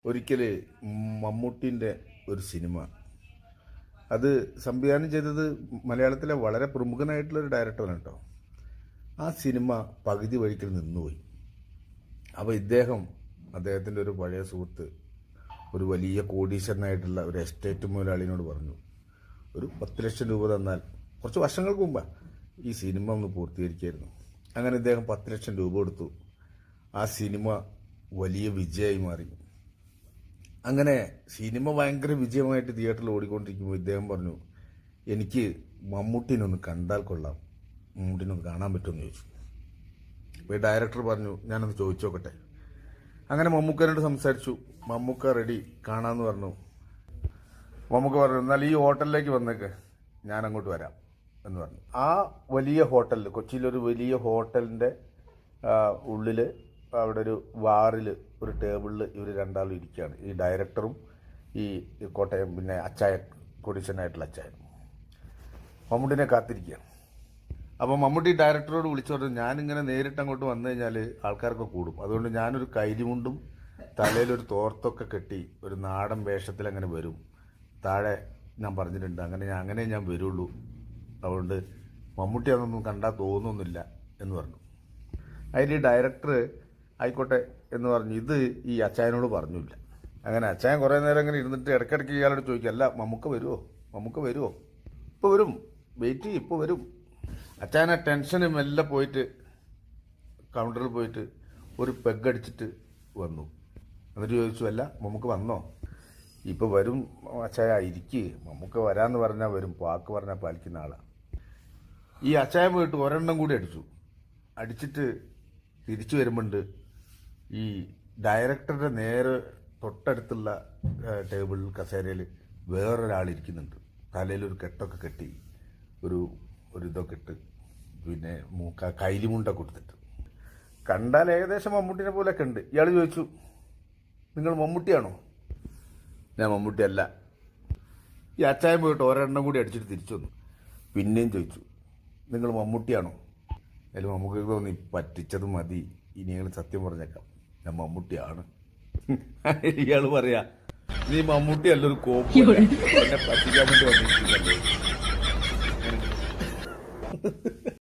ഒരിക്കൽ മമ്മൂട്ടിൻ്റെ ഒരു സിനിമ, അത് സംവിധാനം ചെയ്തത് മലയാളത്തിലെ വളരെ പ്രമുഖനായിട്ടുള്ളൊരു ഡയറക്ടറാണ് കേട്ടോ. ആ സിനിമ പകുതി വഴിക്കൽ നിന്നുപോയി. അപ്പോൾ അദ്ദേഹത്തിൻ്റെ ഒരു പഴയ സുഹൃത്ത്, ഒരു വലിയ കോടീശ്വരനായിട്ടുള്ള ഒരു എസ്റ്റേറ്റ് മുതലാളിനോട് പറഞ്ഞു, ഒരു 10 ലക്ഷം രൂപ തന്നാൽ, കുറച്ച് വർഷങ്ങൾക്ക് മുമ്പാണ്, ഈ സിനിമ ഒന്ന് പൂർത്തീകരിക്കായിരുന്നു. അങ്ങനെ ഇദ്ദേഹം 10 ലക്ഷം രൂപ കൊടുത്തു. ആ സിനിമ വലിയ വിജയമായി മാറി. അങ്ങനെ സിനിമ ഭയങ്കര വിജയമായിട്ട് തിയേറ്ററിൽ ഓടിക്കൊണ്ടിരിക്കുമ്പോൾ ഇദ്ദേഹം പറഞ്ഞു, എനിക്ക് മമ്മൂട്ടിനൊന്ന് കണ്ടാൽ കൊള്ളാം, മമ്മൂട്ടിനൊന്ന് കാണാൻ പറ്റുമെന്ന് ചോദിച്ചു. അപ്പോൾ ഈ ഡയറക്ടർ പറഞ്ഞു, ഞാനൊന്ന് ചോദിച്ചു നോക്കട്ടെ. അങ്ങനെ മമ്മൂക്കനോട് സംസാരിച്ചു. മമ്മൂക്ക റെഡി, കാണാമെന്ന് പറഞ്ഞു. മമ്മൂക്ക പറഞ്ഞു, എന്നാൽ ഈ ഹോട്ടലിലേക്ക് വന്നേക്ക്, ഞാൻ അങ്ങോട്ട് വരാം എന്ന് പറഞ്ഞു. ആ വലിയ ഹോട്ടലിൽ, കൊച്ചിയിലൊരു വലിയ ഹോട്ടലിൻ്റെ ഉള്ളിൽ, അവിടെ ഒരു ബാറിൽ ഒരു ടേബിളിൽ ഇവർ രണ്ടാളും ഇരിക്കുകയാണ്. ഈ ഡയറക്ടറും ഈ കോട്ടയം പിന്നെ അച്ചായൻ, കൊടീശ്വരനായിട്ടുള്ള അച്ചായൻ മമ്മൂട്ടിനെ കാത്തിരിക്കുകയാണ്. അപ്പോൾ മമ്മൂട്ടി ഡയറക്ടറോട് വിളിച്ചു പറഞ്ഞു, ഞാനിങ്ങനെ നേരിട്ട് അങ്ങോട്ട് വന്നു കഴിഞ്ഞാൽ ആൾക്കാരൊക്കെ കൂടും, അതുകൊണ്ട് ഞാനൊരു കൈലിമുണ്ടും തലയിലൊരു തോർത്തൊക്കെ കെട്ടി ഒരു നാടൻ വേഷത്തിൽ അങ്ങനെ വരും, താഴെ ഞാൻ പറഞ്ഞിട്ടുണ്ട്, അങ്ങനെ ഞാൻ വരുള്ളൂ, അതുകൊണ്ട് മമ്മൂട്ടി അതൊന്നും കണ്ടാൽ തോന്നുന്നില്ല എന്ന് പറഞ്ഞു. അതിൽ ഡയറക്ടർ ആയിക്കോട്ടെ എന്ന് പറഞ്ഞു. ഇത് ഈ അച്ചായനോട് പറഞ്ഞില്ല. അങ്ങനെ അച്ചായൻ കുറേ നേരം ഇങ്ങനെ ഇരുന്നിട്ട് ഇടയ്ക്കിടയ്ക്ക് ഇയാളോട് ചോദിക്കും, അല്ല മമ്മൂക്ക വരുമോ? ഇപ്പോൾ വരും, വെയിറ്റ് ചെയ്യും, ഇപ്പോൾ വരും. അച്ചായനെ ടെൻഷന് മെല്ലെ പോയിട്ട് കൗണ്ടറിൽ പോയിട്ട് ഒരു പെഗ് അടിച്ചിട്ട് വന്നു. എന്നിട്ട് ചോദിച്ചു, അല്ല മമ്മൂക്ക വന്നോ? ഇപ്പോൾ വരും അച്ചായ, ഇരിക്ക്, മമ്മൂക്ക വരാമെന്ന് പറഞ്ഞാൽ വരും, വാക്ക് പറഞ്ഞാൽ പാലിക്കുന്ന ആളാണ്. ഈ അച്ചായ പോയിട്ട് ഒരെണ്ണം കൂടി അടിച്ചിട്ട് തിരിച്ചു വരുമ്പോണ്ട് ഈ ഡയറക്ടറുടെ നേരെ തൊട്ടടുത്തുള്ള ടേബിളിൽ കസേരയിൽ വേറൊരാളിരിക്കുന്നുണ്ട്. തലയിലൊരു കെട്ടൊക്കെ കെട്ടി, ഒരു ഇതൊക്കെ ഇട്ട്, പിന്നെ കൈലിമുണ്ടൊക്കെ കൊടുത്തിട്ട്, കണ്ടാൽ ഏകദേശം മമ്മൂട്ടിനെ പോലെയൊക്കെ ഉണ്ട്. ഇയാൾ ചോദിച്ചു, നിങ്ങൾ മമ്മൂട്ടിയാണോ? ഞാൻ മമ്മൂട്ടിയല്ല. ഈ അച്ചായൻ പോയിട്ട് ഒരെണ്ണം കൂടി അടിച്ചിട്ട് തിരിച്ചു വന്നു. പിന്നെയും ചോദിച്ചു, നിങ്ങൾ മമ്മൂട്ടിയാണോ? അതിൽ നമുക്ക് തോന്നി, പറ്റിച്ചത് മതി, ഇനി ഞങ്ങൾ സത്യം പറഞ്ഞേക്കാം, ഞാൻ മമ്മൂട്ടിയാണ്. ഇയാൾ പറയാ, നീ മമ്മൂട്ടിയല്ല, ഒരു കോപ്പ്, എന്നെ പറ്റിക്കാൻ വേണ്ടി വന്നിരിക്കുന്നല്ലേ.